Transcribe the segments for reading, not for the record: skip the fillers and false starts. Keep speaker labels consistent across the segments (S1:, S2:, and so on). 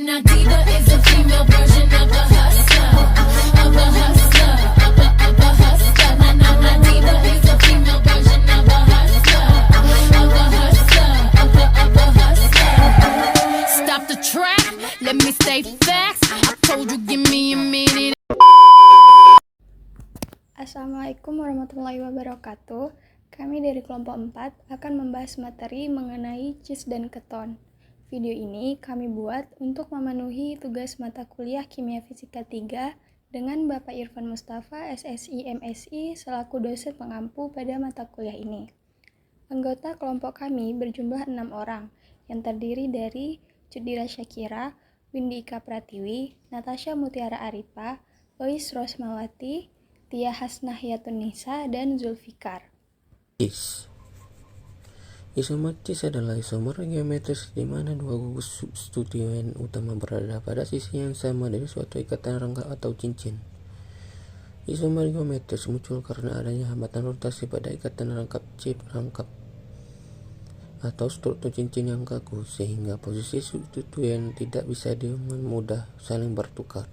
S1: Diva is a female version of a hustler, of a hustler, of a hustler. Diva is a female version of a hustler, of a hustler, of a hustler. Stop the track, let me stay facts. I told you, give me a minute.
S2: Assalamualaikum warahmatullahi wabarakatuh. Kami dari kelompok 4 akan membahas materi mengenai cheese dan keton. Video ini kami buat untuk memenuhi tugas mata kuliah Kimia Fisika 3 dengan Bapak Irfan Mustafa, SSI MSI, selaku dosen pengampu pada mata kuliah ini. Anggota kelompok kami berjumlah 6 orang, yang terdiri dari Judira Syakira, Windy Ika Pratiwi, Natasha Mutiara Arifa, Lois Rosmawati, Tia Hasnahiyatun Nisa, dan Zulfikar.
S3: Isomer cheese adalah isomer geometris di mana dua gugus substituen utama berada pada sisi yang sama dari suatu ikatan rangka atau cincin. Isomer geometris muncul karena adanya hambatan rotasi pada ikatan rangkap chip rangkap atau struktur cincin yang kaku, sehingga posisi substituen tidak bisa dengan mudah saling bertukar.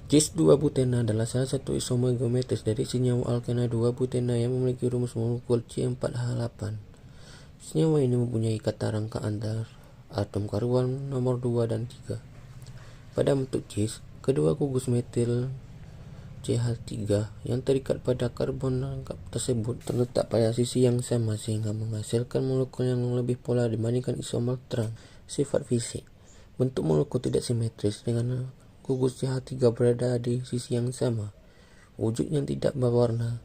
S3: Cis 2-butena adalah salah satu isomer geometris dari senyawa alkena 2-butena yang memiliki rumus molekul C4H8. Senyawa ini mempunyai ikatan rangka antar atom karbon nomor 2 dan 3. Pada bentuk cis, kedua gugus metil CH3 yang terikat pada karbon rangkap tersebut terletak pada sisi yang sama sehingga menghasilkan molekul yang lebih polar dibandingkan isomer terang. Sifat fisik: bentuk molekul tidak simetris dengan gugus CH3 berada di sisi yang sama. Wujud yang tidak berwarna,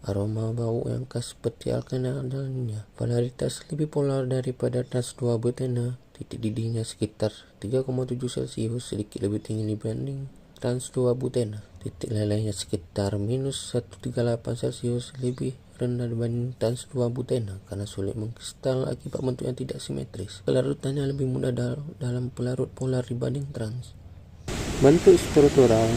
S3: aroma bau yang khas seperti alkena dalamnya. Polaritas lebih polar daripada trans 2-butena. Titik didihnya sekitar 3,7 Celcius, sedikit lebih tinggi dibanding trans 2-butena. Titik lelehnya sekitar minus 138 Celcius, lebih rendah dibanding trans 2-butena karena sulit mengkristal akibat bentuk yang tidak simetris. Kelarutannya lebih mudah dalam pelarut polar dibanding trans. Bentuk struktural: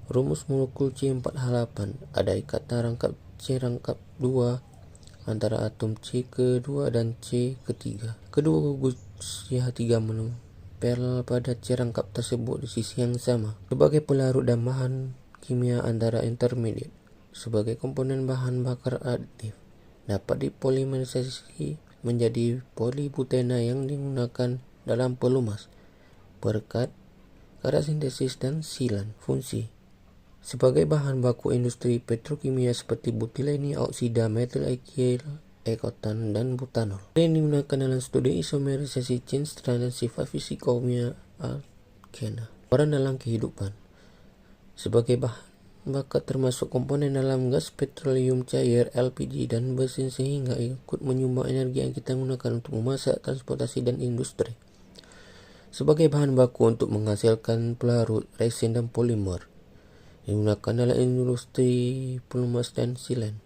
S3: rumus molekul C4H8, ada ikatan rangkap C rangkap 2 antara atom C ke-2 dan C ke-3. Kedua gugus CH3 menempel pada C rangkap tersebut di sisi yang sama. Sebagai pelarut dan bahan kimia antara intermediate, sebagai komponen bahan bakar additif, dapat dipolimerisasi menjadi polibutena yang digunakan dalam pelumas berkat karya sintesis dan silan. Fungsi: sebagai bahan baku industri petrokimia seperti butileni oksida, metil alkyl, ekotan, dan butanol. Yang digunakan dalam studi isomerisasi chain strand dan sifat fisikimia alkena. Peran dalam kehidupan: sebagai bahan bakar termasuk komponen dalam gas petroleum cair, LPG, dan bensin, sehingga ikut menyumbang energi yang kita gunakan untuk memasak, transportasi, dan industri. Sebagai bahan baku untuk menghasilkan pelarut, resin, dan polimer, digunakan dalam industri pelumas dan silen.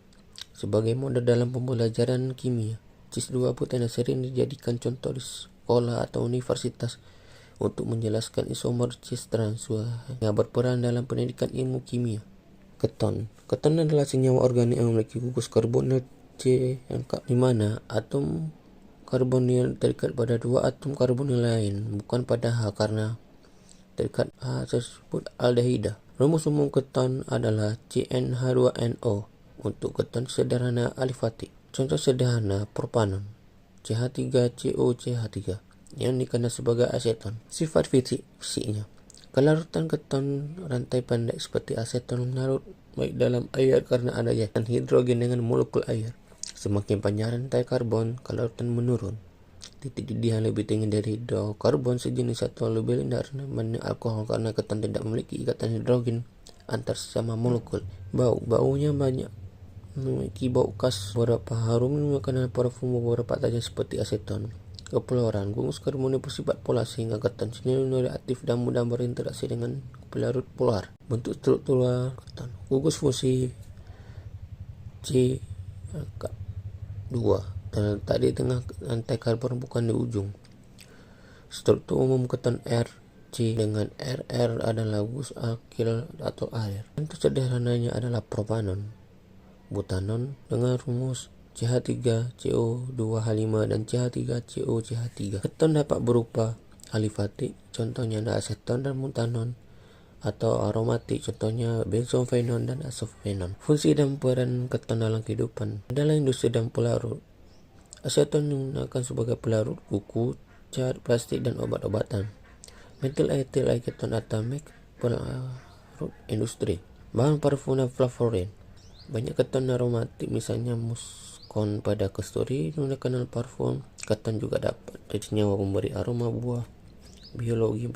S3: Sebagai model dalam pembelajaran kimia, cis 2-butena sering dijadikan contoh di sekolah atau universitas untuk menjelaskan isomer cis trans yang berperan dalam pendidikan ilmu kimia. Keton adalah senyawa organik yang memiliki gugus karbonil C rangkap di mana atom karbonil terikat pada dua atom karbonil lain, bukan pada H karena terikat H tersebut aldehida. Rumus umum keton adalah CnH2nO untuk keton sederhana alifatik. Contoh sederhana: propanon, CH3COCH3 yang dikenal sebagai aseton. Sifat fisiknya: kelarutan keton rantai pendek seperti aseton larut baik dalam air karena adanya hidrogen dengan molekul air. Semakin panjang rantai karbon, kelarutan menurun. Titik didih yang lebih tinggi dari hidrokarbon sejenis atau lebih rendah dibanding alkohol karena keton tidak memiliki ikatan hidrogen antar sesama molekul. Baunya banyak memiliki bau khas, beberapa harum menggunakan parfum, beberapa tajam seperti aseton. kepeluaran. Gugus karbon bersifat polar sehingga keton cenderung reaktif dan mudah berinteraksi dengan pelarut polar. Bentuk struktural keton. Gugus fungsi C2 terletak di tengah rantai karbon bukan di ujung. Struktur umum keton RC dengan RR adalah gugus alkil atau air. Bentuk sederhananya adalah propanon, butanon dengan rumus CH3CO2H5 dan CH3COCH3. Keton dapat berupa alifatik, contohnya aseton dan butanon, atau aromatik, contohnya benzofenon dan asofenon. Fungsi dan peran keton dalam kehidupan adalah industri dan pelarut. Aseton digunakan sebagai pelarut kuku, cat, plastik, dan obat-obatan. Metil etil keton atamik, pelarut industri. Bahan parfum dan flavorin. Banyak keton aromatik, misalnya muskon pada kasturi digunakan dalam parfum. Keton juga dapat senyawa memberi aroma buah, biologi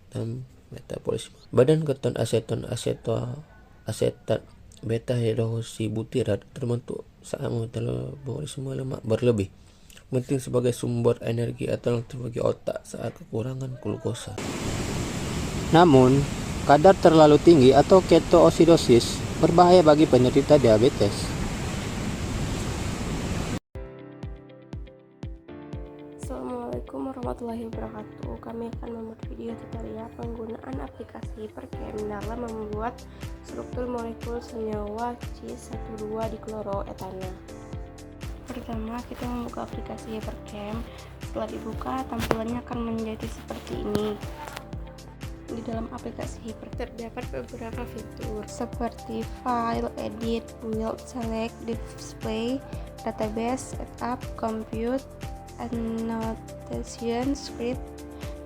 S3: dan metabolisme. Badan keton aseton asetat beta hidroksibutirat terbentuk saat metabolisme lemak berlebih, penting sebagai sumber energi alternatif bagi otak saat kekurangan glukosa. Namun, kadar terlalu tinggi atau ketoasidosis berbahaya bagi penderita diabetes.
S4: Assalamualaikum warahmatullahi wabarakatuh. Kami akan membuat video tutorial penggunaan aplikasi Perchem dalam membuat struktur molekul senyawa C12 dikloroetana. Pertama, kita membuka aplikasi Perchem. Setelah dibuka, tampilannya akan menjadi seperti ini. Di dalam aplikasi Perchem terdapat beberapa fitur seperti file, edit, build, select, display, database, setup, compute, annotation, script,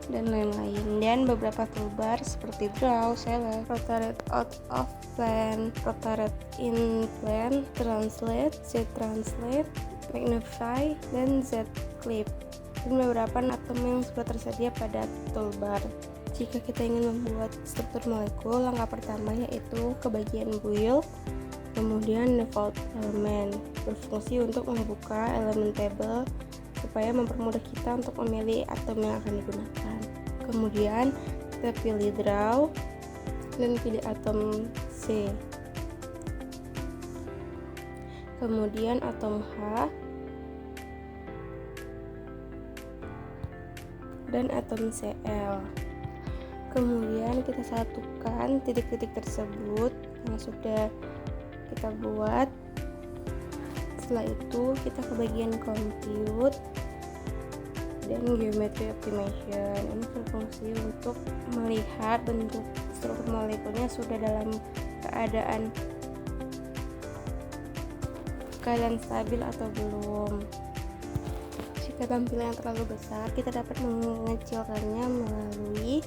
S4: dan lain-lain, dan beberapa toolbar seperti draw, select, rotate out of plan, rotate in plan, translate, z translate, magnify, dan z clip, dan beberapa atom yang sudah tersedia pada toolbar. Jika kita ingin membuat struktur molekul, langkah pertama yaitu ke bagian build, kemudian default element, berfungsi untuk membuka elemen table supaya mempermudah kita untuk memilih atom yang akan digunakan. Kemudian kita pilih draw dan pilih atom C, kemudian atom H dan atom Cl. Kemudian kita satukan titik-titik tersebut yang sudah kita buat. Setelah itu kita ke bagian compute dan geometry optimization. Ini berfungsi untuk melihat bentuk struktur molekulnya sudah dalam keadaan stabil atau belum. Jika tampilan yang terlalu besar, kita dapat mengecilkannya melalui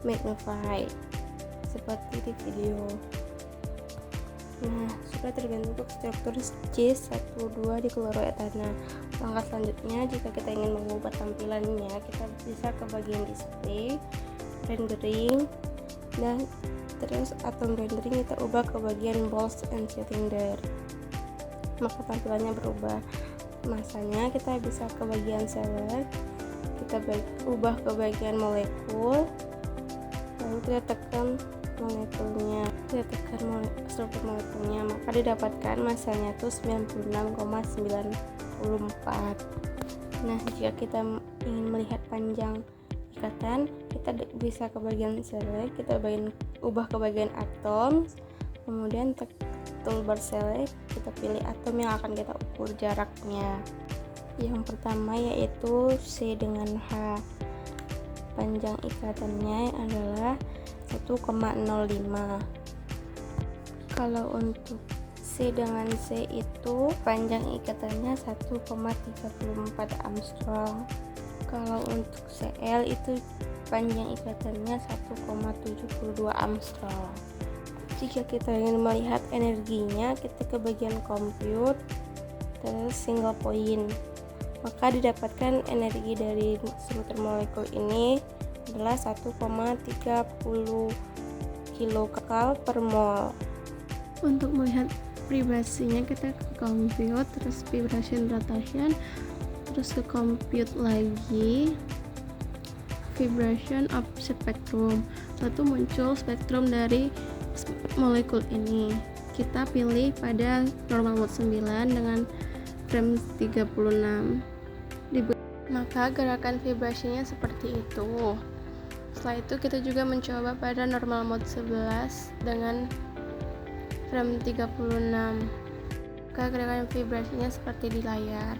S4: magnify seperti di video. Nah, sudah terbentuk struktur C12 dikloroetana. Langkah selanjutnya, jika kita ingin mengubah tampilannya, kita bisa ke bagian display, rendering, dan terus atom rendering kita ubah ke bagian bolts and cylinder. Maka tampilannya berubah. Masanya kita bisa ke bagian select, kita ubah ke bagian molekul, lalu kita tekan molekulnya, struktur molekulnya, maka didapatkan masanya itu 96,94. Nah, jika kita ingin melihat panjang ikatan, kita bisa ke bagian select, kita ubah ke bagian atom, kemudian toolbar select, kita pilih atom yang akan kita ukur jaraknya. Yang pertama yaitu C dengan H, panjang ikatannya adalah 1,05. Kalau untuk C dengan C itu panjang ikatannya 1,34 Armstrong. Kalau untuk Cl itu panjang ikatannya 1,72 Armstrong. Jika kita ingin melihat energinya, kita ke bagian compute, terus single point, maka didapatkan energi dari struktur molekul ini adalah 1,30 kilokal per mol.
S2: Untuk melihat vibrasinya, kita ke compute, terus vibration rotation, terus ke compute lagi vibration of spectrum. Satu muncul spektrum dari molekul ini. Kita pilih pada normal mode 9 dengan frame 36. Maka gerakan vibrasinya seperti itu. Setelah itu kita juga mencoba pada normal mode 11 dengan frame 36. Maka gerakan vibrasinya seperti di layar.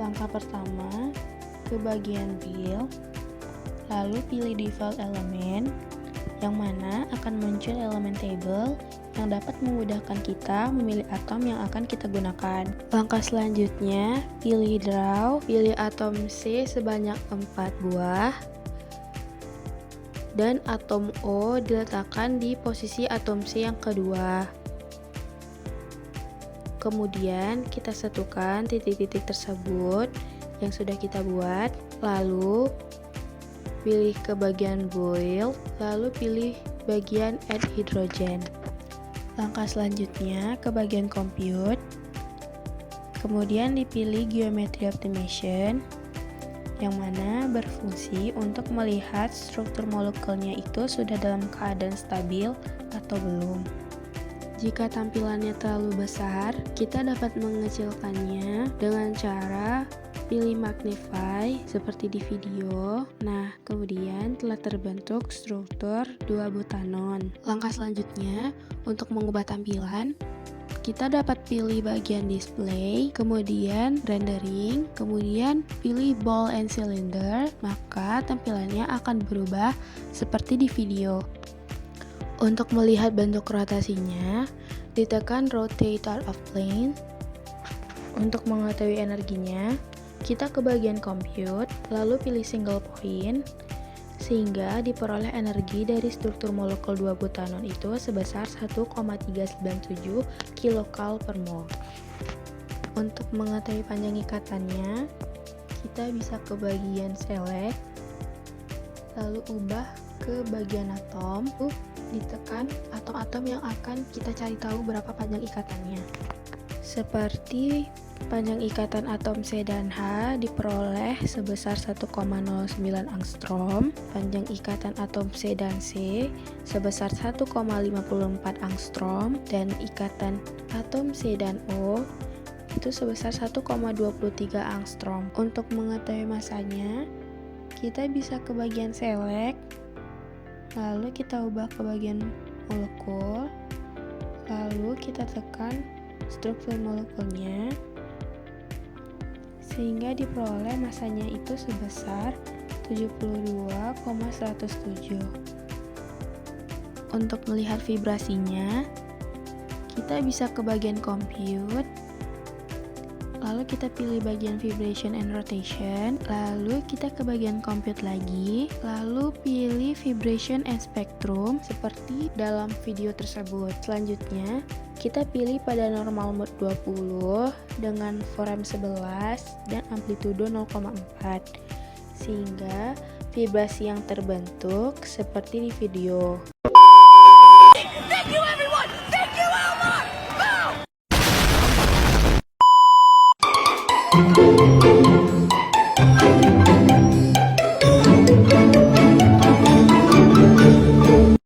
S4: Langkah pertama, ke bagian build, lalu pilih default element, yang mana akan muncul elemen table yang dapat memudahkan kita memilih atom yang akan kita gunakan. Langkah selanjutnya, pilih draw, pilih atom C sebanyak 4 buah, dan atom O diletakkan di posisi atom C yang kedua. Kemudian kita satukan titik-titik tersebut yang sudah kita buat, lalu pilih ke bagian build, lalu pilih bagian add hydrogen. Langkah selanjutnya ke bagian compute, kemudian dipilih geometry optimization, yang mana berfungsi untuk melihat struktur molekulnya itu sudah dalam keadaan stabil atau belum. Jika tampilannya terlalu besar, kita dapat mengecilkannya dengan cara pilih magnify seperti di video. Nah, kemudian telah terbentuk struktur 2-butanon. Langkah selanjutnya, untuk mengubah tampilan, kita dapat pilih bagian display, kemudian rendering, kemudian pilih ball and cylinder, maka tampilannya akan berubah seperti di video. Untuk melihat bentuk rotasinya, ditekan rotate out of plane. Untuk mengetahui energinya, kita ke bagian compute, lalu pilih single point, sehingga diperoleh energi dari struktur molekul 2-butanon itu sebesar 1,397 kcal per mol. Untuk mengetahui panjang ikatannya, kita bisa ke bagian select, lalu ubah ke bagian atom, ditekan atom-atom yang akan kita cari tahu berapa panjang ikatannya. Seperti panjang ikatan atom C dan H diperoleh sebesar 1,09 angstrom, panjang ikatan atom C dan C sebesar 1,54 angstrom, dan ikatan atom C dan O itu sebesar 1,23 angstrom. Untuk mengetahui masanya, kita bisa ke bagian select, lalu kita ubah ke bagian molekul, lalu kita tekan struktur molekulnya sehingga diperoleh masanya itu sebesar 72,107. Untuk melihat vibrasinya, kita bisa ke bagian compute, lalu kita pilih bagian vibration and rotation, lalu kita ke bagian compute lagi, lalu pilih vibration and spectrum seperti dalam video tersebut. Selanjutnya, kita pilih pada normal mode 20 dengan frame 11 dan amplitudo 0,4 sehingga vibrasi yang terbentuk seperti di video.
S1: Thank you everyone! Thank you Elmar! Boom!